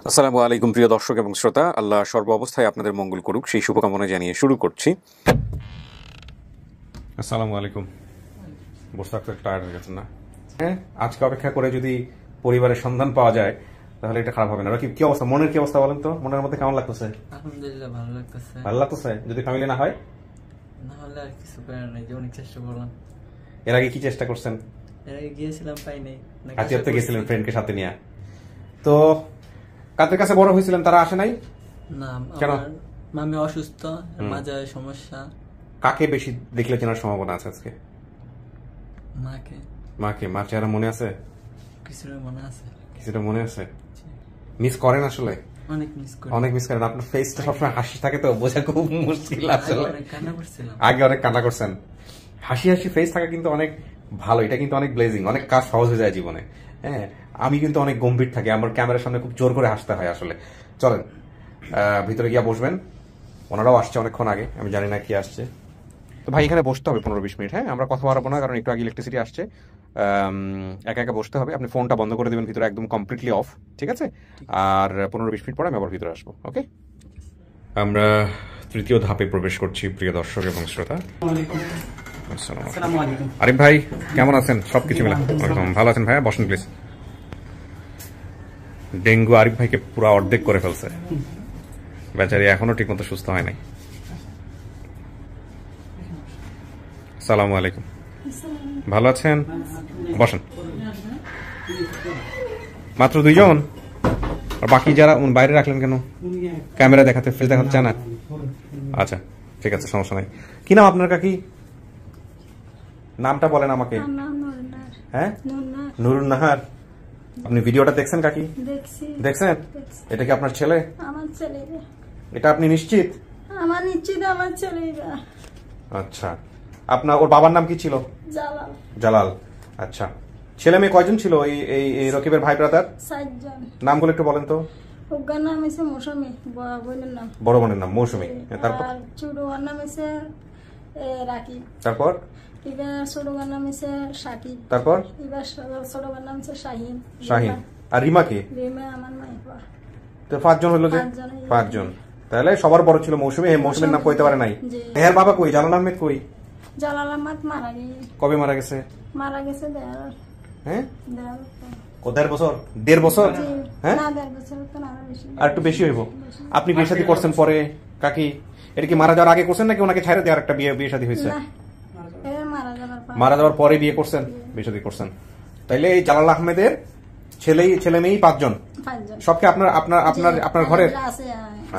আসসালামু আলাইকুম প্রিয় দর্শক এবং শ্রোতা, আল্লাহ সর্ব অবস্থায় আপনাদের মঙ্গল করুক সেই শুভকামনা জানিয়ে শুরু করছি। আসসালামু আলাইকুম। বসে থাকতে টায়ার্ড হয়ে গেছেন না? হ্যাঁ, আজকে অপেক্ষা করে যদি পরিবারের সন্ধান পাওয়া যায় তাহলে এটা খারাপ হবে না। কি অবস্থা, মনের কি অবস্থা বলেন তো? মনের মধ্যে কেমন লাগতেছে? আলহামদুলিল্লাহ ভালো লাগতেছে। ভালো লাগতেছে? যদি ফ্যামিলি না হয় না হলে আর কিছু করার নাই, যে অনেক চেষ্টা করলাম। এর আগে কি চেষ্টা করছেন? এর আগে গিয়েছিলাম, পাই নাই। হাতিয়াতে গেছিলেন ফ্রেন্ডকে সাথে নিয়ে, তো কাদের কাছে বড় হয়েছিলেন তারা আসে নাই? না, কেন? আমার মামি অসুস্থ, মাঝে সমস্যা। কাকে বেশি দেখলে চেনার সম্ভাবনা আছে আজকে? মাকে। মাকে? মার চেহারা মনে আছে? কিছুটা মনে আছে। কিছুটা মনে আছে? মিস করেন আসলে? অনেক মিস করি। অনেক মিস করেন। আপনার ফেসটা সবসময় হাসি থাকে তো বোঝা খুব মুশকিল আসলে। অনেক কান্না করছিলাম। আগে অনেক কান্না করছেন। হাসি হাসি ফেস থাকা কিন্তু অনেক ভালো, এটা কিন্তু অনেক ব্লেজিং, অনেক কাজ সহজ হয়ে যায় জীবনে। হ্যাঁ, আমি কিন্তু অনেক গম্ভীর থাকি, আমার ক্যামেরার সামনে খুব জোর করে হাসতে হয় আসলে। চলেন ভিতরে গিয়া বসবেন, ওনারাও আসছে অনেকক্ষণ আগে, আমি জানি না কি আসছে। তো ভাই এখানে বসতে হবে 15-20 মিনিট। হ্যাঁ, আমরা কথা বাড়াবো না, কারণ একটু আগে ইলেকট্রিসিটি আসছে। একা একা বসতে হবে। আপনি ফোনটা বন্ধ করে দেবেন, ভিতরে একদম কমপ্লিটলি অফ, ঠিক আছে? আর 15-20 মিনিট পরে আমি আবার ভিতরে আসবো। ওকে, আমরা তৃতীয় ধাপে প্রবেশ করছি প্রিয় দর্শক এবং শ্রোতা। আরিফ ভাই কেমন আছেন? সবকিছু মিলে ভালো আছেন ভাইয়া? বসেন প্লিজ। ডেঙ্গু আরিফ ভাইকে পুরো অর্ধেক করে ফেলছে, বেচারি এখনো ঠিক মতো সুস্থ হয় নাই। সালামু আলাইকুম, ভালো আছেন? বসেন। মাত্র দুইজন? আর বাকি যারা বাইরে রাখলেন কেন? ক্যামেরা দেখাতে, ফেস দেখাতে চায় না? আচ্ছা ঠিক আছে, সমস্যা নাই। কি নাম আপনার কাকি? নামটা বলেন আমাকে। হ্যাঁ, নুরুন নাহার। আপনি ভিডিওটা দেখছেন কাকি? দেখছেন? এটা কি আপনার ছেলে? আমার ছেলে। এটা আপনি নিশ্চিত? আমার নিশ্চিত আমার ছেলে। আচ্ছা, আপনার ওর বাবার নাম কি ছিল? জালাল। জালাল। আচ্ছা, ছেলে মেয়ে কয়জন ছিল এই রকিবের ভাই ব্রাদার? 7 জন। নামগুলো একটু বলেন তো। ওর নাম হচ্ছে মৌসুমী, বোনের নাম। বড় বোনের নাম মৌসুমী। তারপর? আর ছোট ওর নাম হচ্ছে রাকিব। তারপর? এবার ছোট ওর নাম হচ্ছে সাকিব। তারপর? এবার ছোট ওর নাম হচ্ছে শাহিন। শাহিন। আর রিমা কি? রিমা আমার মাই। তো 5 জন হলো যে? 5 জন। তাহলে সবার বড় ছিল মৌসুমী। মৌসুমীর নাম কইতে পারে নাই। এর বাবা কই? জালাল আহমেদ কই? জালাল আহমেদ মারা গেছে। কবে মারা গেছে? মারা গেছে হ্যাঁ, 1.5 বছর? 1.5 বছর? হ্যাঁ, না 1.5 বছর তো না, বেশি। আর একটু বেশি হইব। আপনি বিয়ে শাদী করছেন পরে কাকি? এটা কি মারা যাওয়ার আগে করছেন নাকি ওনাকে ছাইড়া দেওয়ার একটা বিয়ে শাদী হয়েছে? মারা যাওয়ার পরে বিয়ে করছেন, বিয়ে শাদী করছেন। তাইলে এই জালাল আহমেদের ছেলে মেয়ে 5 জন। সবকে আপনার আপনার আপনার আপনার ঘরের?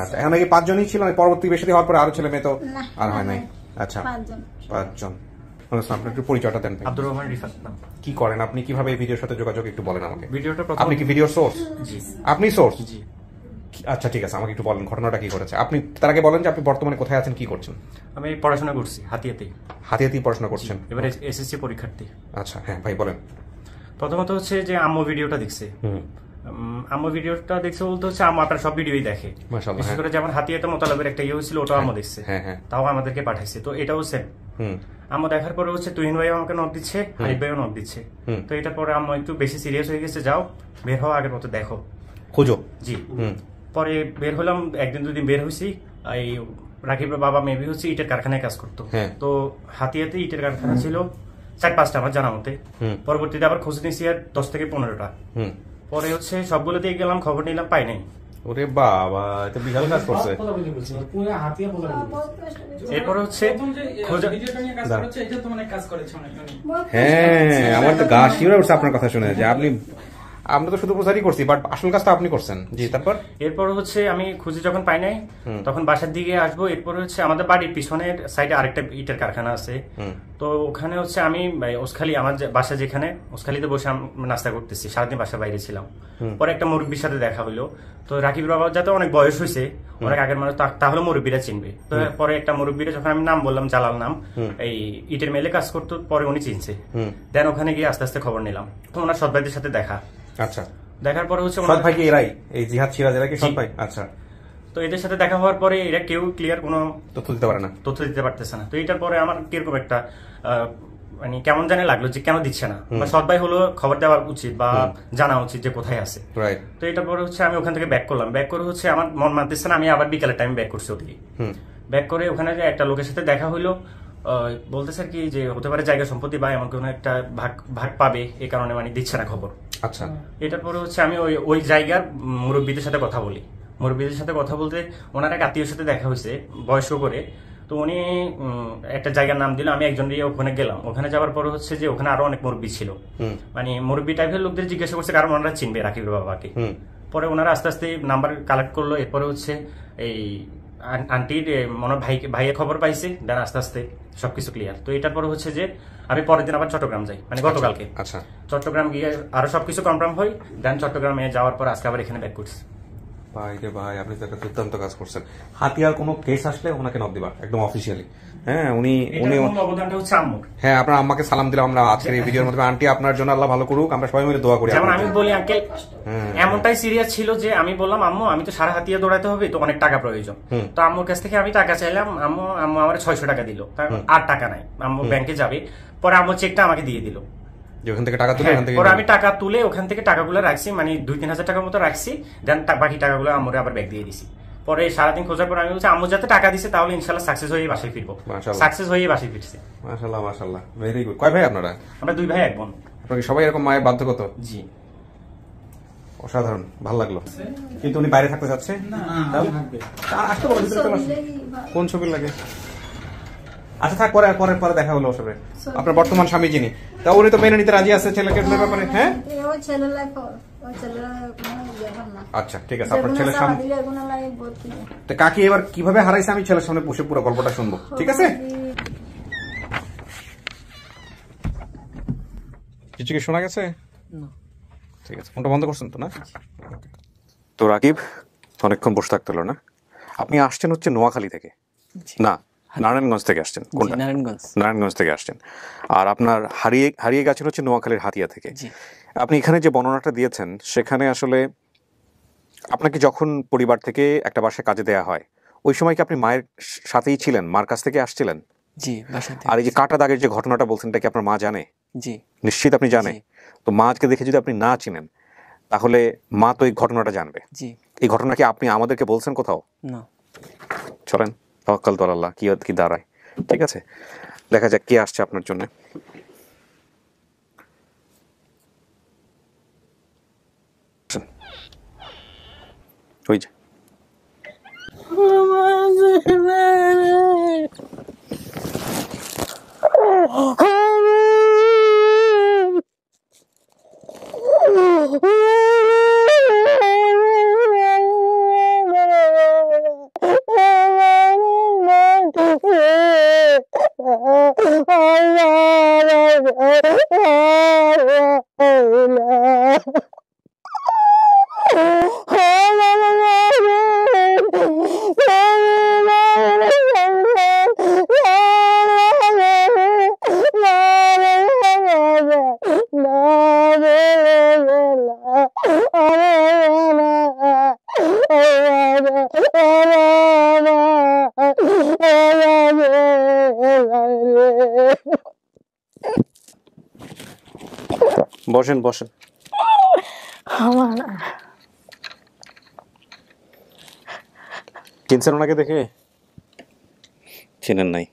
আচ্ছা, এখন নাকি 5 জনই ছিল, পরবর্তী বিয়ে শাদী হওয়ার পরে আরো ছেলে মেয়ে তো আর হয় নাই? আচ্ছা, 5 জন। আপনার একটু পরিচয়টা দেন। আব্দুর রহমান রিফাত নাম। কি করেন আপনি? কিভাবে এই ভিডিওর সাথে যোগাযোগ একটু বলেন আমাকে। ভিডিওটা আপনি কি ভিডিওর সোর্স? জি। আপনি সোর্স? জি। আচ্ছা ঠিক আছে, আমাকে একটু বলেন ঘটনাটা কি করেছে। আপনি তার আগে বলেন যে আপনি বর্তমানে কোথায় আছেন, কি করছেন? আমি পড়াশোনা করছি হাতিয়াতেই। হাতিয়াতেই পড়াশোনা করছেন? এবারে এসএসসি পরীক্ষার্থী। আচ্ছা হ্যাঁ ভাই বলেন। প্রথমত হচ্ছে যে আম্মু ভিডিওটা দেখছে। আম্মু ভিডিওটা দেখছে বলতে হচ্ছে আম্মু আপনার সব ভিডিওই দেখে। মাশাআল্লাহ। বিশেষ করে যেমন হাতিয়াতে মোতালাবের একটা ইয়ে হয়েছিল, ওটাও আম্মু দেখছে। হ্যাঁ হ্যাঁ। তাও আমাদেরকে পাঠাইছে, তো এটাও সেম। আম্মু দেখার পরে হচ্ছে তুহিন ভাই আমাকে নক দিচ্ছে, হানিফ ভাইও নক দিচ্ছে। তো এটা পরে আম্মু একটু বেশি সিরিয়াস হয়ে গেছে, যাও বের হওয়া আগের মতো দেখো, খোঁজো। জি। পরে বের হলাম, একদিন দুদিন বের হয়েছি। এই রাকিবের বাবা মেবি হচ্ছে ইটের কারখানায় কাজ করতো। তো হাতিয়াতে ইটের কারখানা ছিল 4-5টা আমার জানা মতে। পরবর্তীতে আবার খোঁজ নিয়েছি আর 10 থেকে 15টা। পরে হচ্ছে সবগুলোতে গেলাম, খবর নিলাম, পাই নাই। ওরে বাবা, এটা বিশাল কাজ করছে। এরপর হচ্ছে হ্যাঁ, আমার তো গা শিউরে উঠছে আপনার কথা শুনে, যে আপনি, আমরা তো শুধু প্রচারই করছি, বাট আসল কাজটা আপনি করছেন। জি, তারপর? এরপর হচ্ছে আমি খুঁজে যখন পাই নাই, তখন বাসার দিকে আসবো। এরপর হচ্ছে আমাদের বাড়ির পিছনের সাইডে আরেকটা ইটের কারখানা আছে। তো ওখানে হচ্ছে আমি ওসখালি, আমার বাসা যেখানে, ওসখালিতে বসে নাস্তা করতেছি, সারাদিন বাসার বাইরে ছিলাম। পরে একটা মুরব্বীর সাথে দেখা হইলো। তো রাকিব বাবা যাতে অনেক বয়স হয়েছে, অনেক আগের মানুষ, তাহলে মুরব্বীরা চিনবে। তো পরে একটা মুরব্বীরা যখন আমি নাম বললাম, জালাল নাম, এই ইটের মেলে কাজ করতো, পরে উনি চিনছে। দেন ওখানে গিয়ে আস্তে আস্তে খবর নিলাম। তো ওনার সৎ ভাইদের সাথে দেখা। আচ্ছা, দেখার পরে হচ্ছে সৎ ভাই কি এরাই, এই জিহাদ সিরাজ এরা কি সৎ ভাই? আচ্ছা। তো এদের সাথে দেখা হওয়ার পরে এরা কেউ ক্লিয়ার কোনো তথ্য দিতে পারে না, তথ্য দিতে পারতেছে না। তো এটার পরে আমার কিরকম একটা মানে কেমন জানি লাগলো যে কেন দিচ্ছে না, বা সৎ ভাই হলো খবর দেওয়া উচিত বা জানা উচিত যে কোথায় আছে। রাইট। তো এটার পরে হচ্ছে আমি ওখান থেকে ব্যাক করলাম, ব্যাক করে হচ্ছে আমার মন মানতেছে না, আমি আবার বিকালের টাইম ব্যাক করছি ওদিকে। ব্যাক করে ওখানে যে একটা লোকের সাথে দেখা হইলো, বলতেছে আর কি যে হতে পারে জায়গা সম্পত্তি বা এমন কোনো একটা ভাগ পাবে, এই কারণে মানে দিচ্ছে না খবর। আচ্ছা। এটার পরে হচ্ছে আমি ওই জায়গার মুরব্বীদের সাথে কথা বলি, মুরব্বীদের সাথে কথা বলতে ওনার এক আত্মীয়ের সাথে দেখা হয়েছে বয়স্ক করে। তো উনি একটা জায়গার নাম দিল, আমি একজন দিয়ে ওখানে গেলাম। ওখানে যাওয়ার পরে হচ্ছে যে ওখানে আরো অনেক মুরব্বী ছিল, মানে মুরব্বী টাইপের লোকদের জিজ্ঞাসা করছে, কারণ ওনারা চিনবে রাকিবের বাবাকে। পরে ওনারা আস্তে আস্তে নাম্বার কালেক্ট করলো। এরপরে হচ্ছে এই আন্টির মনে ভাইয়ের খবর পাইছে, দেন আস্তে আস্তে সবকিছু ক্লিয়ার। তো এটার পরে হচ্ছে যে আমি পরের দিন আবার চট্টগ্রাম যাই, মানে গতকালকে। আচ্ছা। চট্টগ্রাম গিয়ে আরো সবকিছু কনফার্ম হয়, দেন চট্টগ্রামে যাওয়ার পর আজকে আবার এখানে ব্যাক করছি। ভাই রে ভাই, আপনি তো একটা দুর্দান্ত কাজ করছেন। হাতিয়ার কোনো কেস আসলে ওনাকে নক দিবা একদম অফিসিয়ালি। হ্যাঁ, উনি অবদানটা হচ্ছে আম্মুর। হ্যাঁ, আপনার আম্মাকে সালাম দিলাম আমরা আজকের এই ভিডিওর মধ্যে। আন্টি, আপনার জন্য আল্লাহ ভালো করুক, আমরা সবাই মিলে দোয়া করি। যেমন আমি বলি আঙ্কেল, এমনটাই সিরিয়াস ছিল যে আমি বললাম আম্মু আমি তো সারা হাতিয়া দৌড়াতে হবে, তো অনেক টাকা প্রয়োজন। তো আম্মুর কাছ থেকে আমি টাকা চাইলাম, আম্মু আমার 600 টাকা দিল, আর টাকা নাই। আম্মু ব্যাংকে যাবে, পরে আম্মু চেকটা আমাকে দিয়ে দিল। ওখান থেকে টাকা তুলে পরে আমি টাকা তুলে ওখান থেকে টাকাগুলো রাখছি, মানে 2-3 হাজার টাকার মতো রাখছি, দেন বাকি টাকাগুলো আম্মুরে আবার ব্যাগ দিয়ে দিছি। পরে সারাদিন খোঁজার পর আমি বলছি আম্মু যাতে টাকা দিছে, তাহলে ইনশাল্লাহ সাকসেস হয়ে বাসায় ফিরবো। সাকসেস হয়ে বাসায় ফিরছি। মাশাআল্লাহ মাশাআল্লাহ, ভেরি গুড। কয় ভাই আপনারা? আমরা 2 ভাই 1 বোন। আপনারা সবাই এরকম মায়ের বাধ্যগত? জি। অসাধারণ, ভালো লাগলো। কিন্তু উনি বাইরে থাকতে চাচ্ছে না? আসতে বলো, ভিতরে চলে আসুন। কোন ছবি লাগে? আচ্ছা থাক, পরে পরে পরে দেখা হলো ওসবে। আপনার বর্তমান স্বামী যিনি, তা উনি তো মেনে নিতে রাজি আছে ছেলেকে ব্যাপারে? হ্যাঁ, আচ্ছা ঠিক আছে। আপনার ছেলের সামনে তো কাকি এবার কিভাবে হারাইছে আমি ছেলের সামনে বসে পুরো গল্পটা শুনবো, ঠিক আছে? কিছু কি শোনা গেছে? ঠিক আছে, ফোনটা বন্ধ করছেন তো না? তো রাকিব অনেকক্ষণ বসে থাকতে হলো না? আপনি আসছেন হচ্ছে নোয়াখালী থেকে না নারায়ণগঞ্জ থেকে আসছেন? কোনটা? নারায়ণগঞ্জ থেকে আসছেন। আর আপনার হারিয়ে গেছেন হচ্ছে নোয়াখালীর হাতিয়া থেকে। আপনি এখানে যে বর্ণনাটা দিয়েছেন সেখানে আসলে আপনাকে যখন পরিবার থেকে একটা বাসায় কাজে দেওয়া হয়, ওই সময় কি আপনি মায়ের সাথেই ছিলেন, মার কাছ থেকে আসছিলেন? জি, বাসাতে। আর এই যে কাটা দাগের যে ঘটনাটা বলছেন, এটা কি আপনার মা জানে? জি, নিশ্চিত আপনি জানে? তো মাকে দেখে যদি আপনি না চিনেন, তাহলে মা তো এই ঘটনাটা জানবে। জি। এই ঘটনা কি আপনি আমাদেরকে বলছেন কোথাও? না। চলেন, তাওয়াক্কাল তো আল্লাহ, কি দাঁড়ায়। ঠিক আছে, দেখা যাক কে আসছে আপনার জন্য। ওই যে বসেন বসেন। চিনছেন ওনাকে দেখে? চিনেন নাই?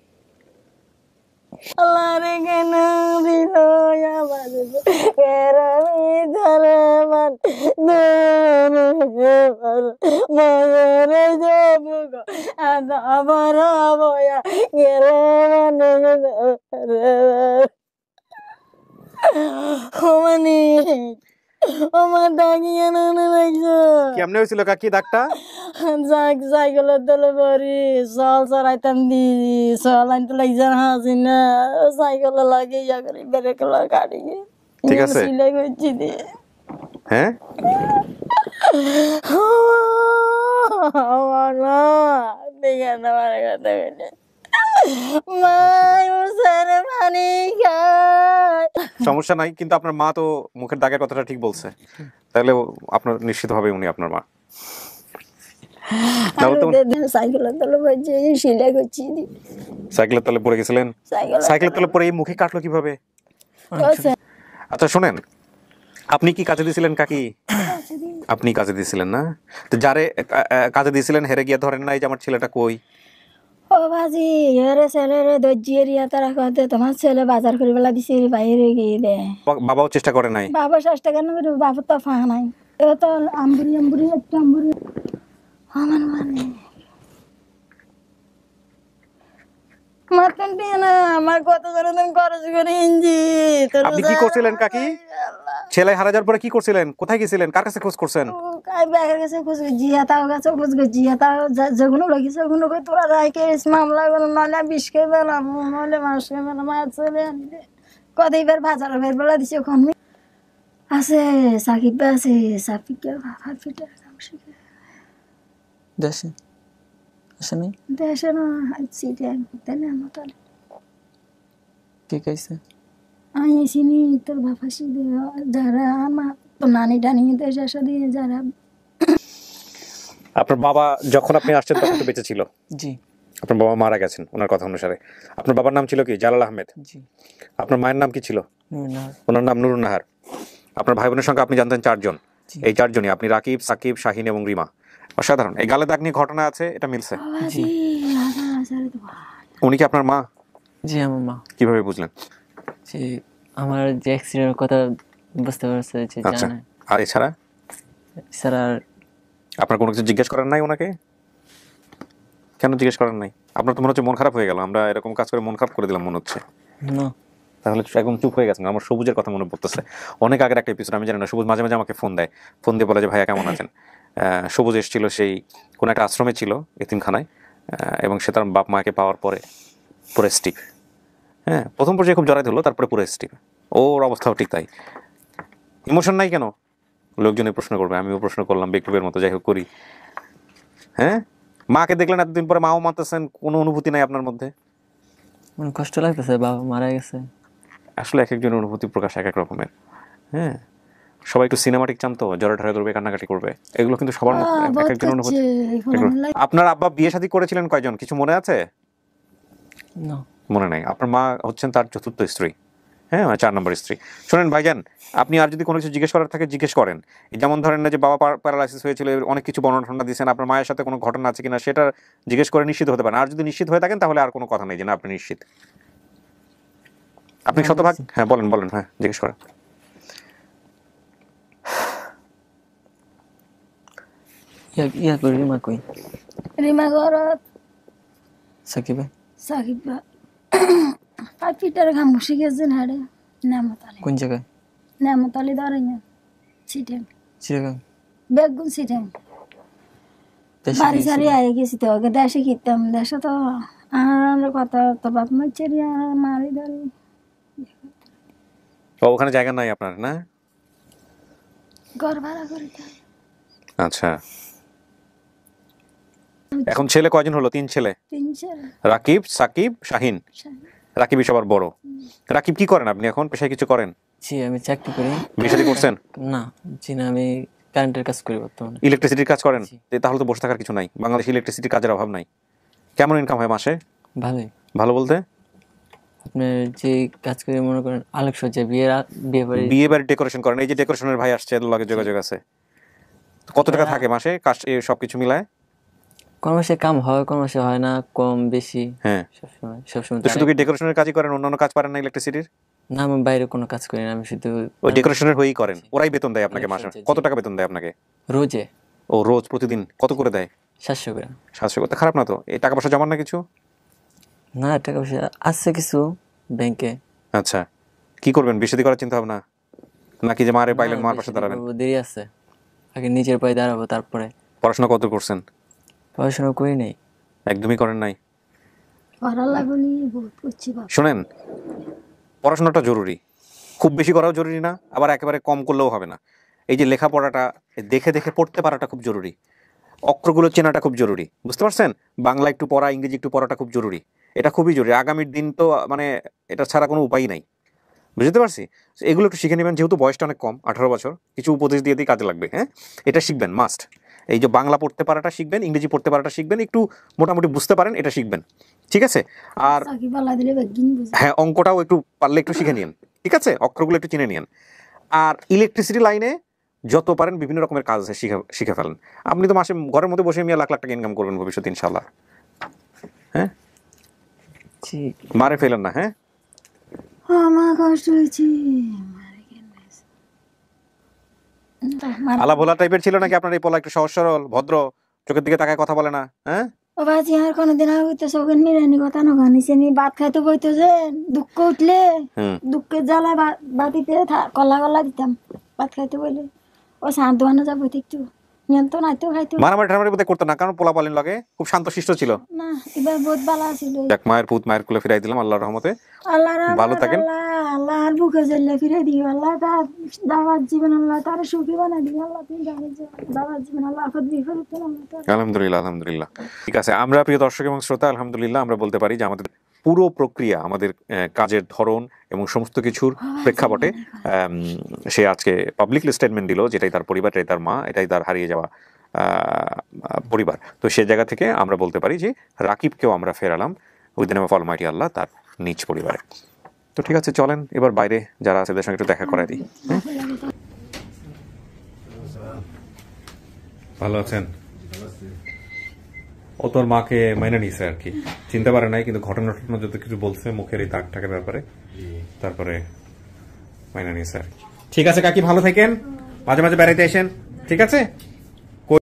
কেমনে হয়েছিল কাকি দাগটা? সাইকেলের দলে পরি চল চড়াইতাম দি চল আনতে লাগছে হাসি না সাইকেলে লাগে ইয়া করে ব্রেক গাড়ি ঠিক আছে, সিলাই করছি দিয়ে। হ্যাঁ আমার মা দেখে আমার কথা বলে মাই মুসারে পানি খায়। সমস্যা নাই, কিন্তু আপনার মা তো মুখের দাগের কথাটা ঠিক বলছে, তাহলে আপনার নিশ্চিতভাবে উনি আপনার মা। সাইকেলের তলে বসে সেলাই করছি সাইকেলের তলে পড়ে গেছিলেন? সাইকেলের তলে পড়ে এই মুখে কাটলো কিভাবে? আচ্ছা শোনেন, আপনি কি কাজে দিয়েছিলেন কাকি? আপনি কাজে দিয়েছিলেন না? তো যারে কাজে দিয়েছিলেন হেরে গিয়ে ধরেন নাই যে আমার ছেলেটা কই? ও বাজি এরে ছেলেরে দর্জিয়ে রিয়া তারা কতে তোমার ছেলে বাজার করে বেলা দিছে বাইরে গিয়ে দে। বাবাও চেষ্টা করে নাই? বাবা চেষ্টা কেন করে, বাবা তো ফা নাই। এ তো আম্বুরি একটু আম্বুরি আমার মানে মাতন দিয়ে না আমার কত করে তুমি খরচ করে ইঞ্জি। আপনি কি করছিলেন কাকি? ছেলে হারা যাওয়ার পরে কি করছিলেন? কোথায় গেছিলেন? কার কাছে খোঁজ করছেন? ব্যাগের কাছে খোঁজ জিয়া তাও কাছে খোঁজ জিয়া তাও যেগুলো লাগিয়েছে ওগুলো তোরা রাইকে মামলা করো, নলে বিষকে বেলাম, নলে মাসকে বেলাম, মাছ চলে আনবে কত এবার বাজারে বের বেলা দিছে ওখানে আছে সাকিব আছে সাকিবকে ফাফিটা শিখে দেশে আসে নাই? দেশে না সিটে তাই না মতো কে কাইছে? আমি চিনি তোর বাবা শিখে যারা আমার তো নানি টানি দেশে আসা দিয়ে যারা। আপনার বাবা যখন আপনি আসছেন তখন তো বেঁচে ছিল? জি। আপনার বাবা মারা গেছেন ওনার কথা অনুসারে। আপনার বাবার নাম ছিল কি? জালাল আহমেদ। জি। আপনার মায়ের নাম কি ছিল? নুরুন নাহার। ওনার নাম নুরুন নাহার। আপনার ভাই বোনের সংখ্যা আপনি জানতেন 4 জন। এই 4 জনই আপনি রাকিব, সাকিব, শাহিন এবং রিমা। অসাধারণ। এই গালে দাগ নিয়ে ঘটনা আছে, এটা মিলছে? জি। উনি কি আপনার মা? জি আমার মা। কিভাবে বুঝলেন? যে আমার যে অ্যাক্সিডেন্টের কথা বুঝতে পারছে যে আচ্ছা, জানে। আর এছাড়া স্যার আর আপনার কোনো কিছু জিজ্ঞেস করেন নাই ওনাকে? কেন জিজ্ঞেস করেন নাই? আপনার তো মনে হচ্ছে মন খারাপ হয়ে গেল, আমরা এরকম কাজ করে মন খারাপ করে দিলাম মনে হচ্ছে। না তাহলে একদম চুপ হয়ে গেছেন। আমার সবুজের কথা মনে পড়তেছে, অনেক আগের একটা এপিসোড, আমি জানি না। সবুজ মাঝে মাঝে আমাকে ফোন দেয়, ফোন দিয়ে বলে যে ভাইয়া কেমন আছেন। সবুজ এসেছিল সেই কোনো একটা আশ্রমে ছিল, এতিমখানায়, এবং সে তার বাপ মাকে পাওয়ার পরে পুরো স্টিপ। হ্যাঁ, প্রথম পর্যায়ে খুব জড়াই ধরলো, তারপরে পুরো স্টিপ। ওর অবস্থাও ঠিক তাই। ইমোশন নাই কেন? লোকজনের প্রশ্ন করবে, আমিও প্রশ্ন করলাম বেকুবের মতো, যাই হোক করি। হ্যাঁ, মাকে দেখলেন এতদিন পরে, মাও মানতেছেন, কোনো অনুভূতি নাই আপনার মধ্যে? মানে কষ্ট লাগতেছে, বাবা মারা গেছে। আসলে এক একজনের অনুভূতি প্রকাশ এক এক রকমের। হ্যাঁ, সবাই একটু সিনেমাটিক চান তো, জ্বরে ঠরে ধরবে, কান্নাকাটি করবে, এগুলো কিন্তু সবার মধ্যে এক একজনের অনুভূতি। আপনার আব্বা বিয়ে শাদী করেছিলেন কয়জন, কিছু মনে আছে? না মনে নাই। আপনার মা হচ্ছেন তার চতুর্থ স্ত্রী। হ্যাঁ, 4 নম্বর স্ত্রী। শোনেন ভাইজান, আপনি আর যদি কোনো কিছু জিজ্ঞেস করার থাকে জিজ্ঞেস করেন। যেমন ধরেন না যে বাবা প্যারালাইসিস হয়েছিল, অনেক কিছু বর্ণনা দিয়েছেন, আপনার মায়ের সাথে কোনো ঘটনা আছে কিনা সেটা জিজ্ঞেস করে নিশ্চিত হতে পারেন। আর যদি নিশ্চিত হয়ে থাকেন তাহলে আর কোনো কথা নেই যে না আপনি নিশ্চিত। আপনি শতভাগ হ্যাঁ বলেন বলেন, হ্যাঁ জিজ্ঞেস করেন। ইয়া করি রিমা কই? রিমা ঘর সাকিব সাকিব পাপিটার ঘাম শিখেছেন হাড়ে নামতালি। কোন জায়গায়? নামতালি ধরেন সিটেং চিরাগাং বেগুন সিটেং বাড়ি সারি আয়ে গেছি তো আগে দেশে কিতাম, দেশে তো আর কথা তো বাপ মা চেরিয়া মারি ধরি। ওখানে জায়গা নাই আপনার না? ঘর ভাড়া করে। আচ্ছা, এখন ছেলে কয়জন হলো? 3 ছেলে। 3 ছেলে। রাকিব, সাকিব, শাহিন। রাকিবই সবার বড়। রাকিব কি করেন আপনি এখন, পেশায় কিছু করেন? জি আমি চাকরি করি। বিয়ে শাদী করছেন? না জি না, আমি কারেন্টের কাজ করি বর্তমানে। ইলেকট্রিসিটির কাজ করেন? তাহলে তো বসে থাকার কিছু নাই, বাংলাদেশে ইলেকট্রিসিটির কাজের অভাব নাই। কেমন ইনকাম হয় মাসে? ভালোই। ভালো বলতে আপনার যে কাজ করে মনে করেন আলোকসজ্জা, বিয়ে বাড়ি ডেকোরেশন করেন। এই যে ডেকোরেশনের ভাই আসছে, এর লগে যোগাযোগ আছে। কত টাকা থাকে মাসে কাজ সবকিছু মিলায়? কোন মাসে কাম হয়, কোন মাসে হয় না, কম বেশি। হ্যাঁ, সবসময় তো শুধু কি ডেকোরেশনের কাজই করেন, অন্যান্য কাজ পারেন না ইলেকট্রিসিটির? না আমি বাইরে কোনো কাজ করি না, আমি শুধু ওই ডেকোরেশনের হয়েই করেন। ওরাই বেতন দেয় আপনাকে মাসে? কত টাকা বেতন দেয় আপনাকে রোজে? ও রোজ, প্রতিদিন কত করে দেয়? 700 করে। 700 করতে খারাপ না তো। এই টাকা পয়সা জমান না কিছু? না টাকা পয়সা আছে কিছু ব্যাংকে। আচ্ছা, কি করবেন, বিয়ে শাদী করার চিন্তা ভাবনা নাকি যে মারে পাইলেন মার পাশে দাঁড়াবেন? দেরি আছে, আগে নিজের পায়ে দাঁড়াবো তারপরে। পড়াশোনা কত করছেন? পড়াশোনা করি নাই। একদমই করেন নাই? পড়া লাগনি বহুত করছি বাবা। শোনেন, পড়াশোনাটা জরুরি, খুব বেশি করাও জরুরি না, আবার একেবারে কম করলেও হবে না। এই যে লেখাপড়াটা দেখে দেখে পড়তে পারাটা খুব জরুরি, অক্ষরগুলো চেনাটা খুব জরুরি, বুঝতে পারছেন? বাংলা একটু পড়া, ইংরেজি একটু পড়াটা খুব জরুরি। এটা খুবই জরুরি, আগামীর দিন তো মানে এটা ছাড়া কোনো উপায় নাই, বুঝতে পারছি? এগুলো একটু শিখে নেবেন, যেহেতু বয়সটা অনেক কম, 18 বছর। কিছু উপদেশ দিয়ে কাজে লাগবে। হ্যাঁ, এটা শিখবেন মাস্ট। এই যে বাংলা পড়তে পারাটা শিখবেন, ইংরেজি পড়তে পারাটা শিখবেন, একটু মোটামুটি বুঝতে পারেন এটা শিখবেন, ঠিক আছে? আর চাকি বলা দিলে বেগিন বুঝে। হ্যাঁ, অঙ্কটাও একটু পারলে একটু শিখে নিন, ঠিক আছে? অক্ষরগুলো একটু চিনে নিন। আর ইলেকট্রিসিটি লাইনে যত পারেন বিভিন্ন রকমের কাজ আছে শিখে ফেলেন। আপনি তো মাসে ঘরের মধ্যে বসে লাখ লাখ টাকা ইনকাম করবেন ভবিষ্যতে ইনশাল্লাহ। হ্যাঁ, ঠিক মারে ফেলেন না। হ্যাঁ, আমার কষ্ট হয়েছে। আলা ভোলা টাইপের ছিল নাকি আপনার এই পোলা? একটু সহজ সরল ভদ্র, চোখের দিকে তাকায় কথা বলে না? হ্যাঁ, ও বাজি আর কোনোদিন হইতো সগের নিরানি কথা নগানিছে নি ভাত খাইতে বইতো যে দুঃখ উঠলে দুঃখের জ্বালায় বাতিতে কলা কলা দিতাম ভাত খাইতে বইলে। ও সার দোয়ানো যাবো একটু নিয়ন্ত নাইতো খাইতো। মারামারি টারামারি বোধহয় করতো না, কারণ পোলা পালিন লাগে খুব শান্তশিষ্ট ছিল। না এবার বহুত ভালো আছিল। এক মায়ের পুত মায়ের কুলে ফিরাই দিলাম আল্লাহর রহমতে। আল্লাহ ভালো থাকেন। আল্লাহ আর বুকে জেলে ফিরে দিও। আল্লাহ তার দাবার জীবন আল্লাহ তার সুখী বানাই দিও। আল্লাহ তুমি জানো যে দাবার জীবন আল্লাহ আপদ বিপরীত আল্লাহ। আলহামদুলিল্লাহ, আলহামদুলিল্লাহ। ঠিক আছে, আমরা প্রিয় দর্শক এবং শ্রোতা, আলহামদুলিল্লাহ আমরা বলতে পারি যে আমাদের পুরো প্রক্রিয়া, আমাদের কাজের ধরন এবং সমস্ত কিছুর প্রেক্ষাপটে সে আজকে পাবলিকলি স্টেটমেন্ট দিল, যেটাই তার পরিবার, এটাই তার মা, এটাই তার হারিয়ে যাওয়া পরিবার। তো সে জায়গা থেকে আমরা বলতে পারি যে রাকিবকেও আমরা ফেরালাম with the name of almighty Allah তার নিজ পরিবারে। তো ঠিক আছে, চলেন এবার বাইরে যারা আছে তাদের সঙ্গে একটু দেখা করাই দিই। ভালো আছেন? ও তোর মাকে মাইনে নিছে আর কি, চিনতে পারে নাই, কিন্তু ঘটনা যত কিছু বলছে মুখের এই দাগ টাকের ব্যাপারে, তারপরে মাইনে নিছে আর কি। ঠিক আছে কাকি, ভালো থাকেন, মাঝে মাঝে বেড়াইতে আসেন, ঠিক আছে?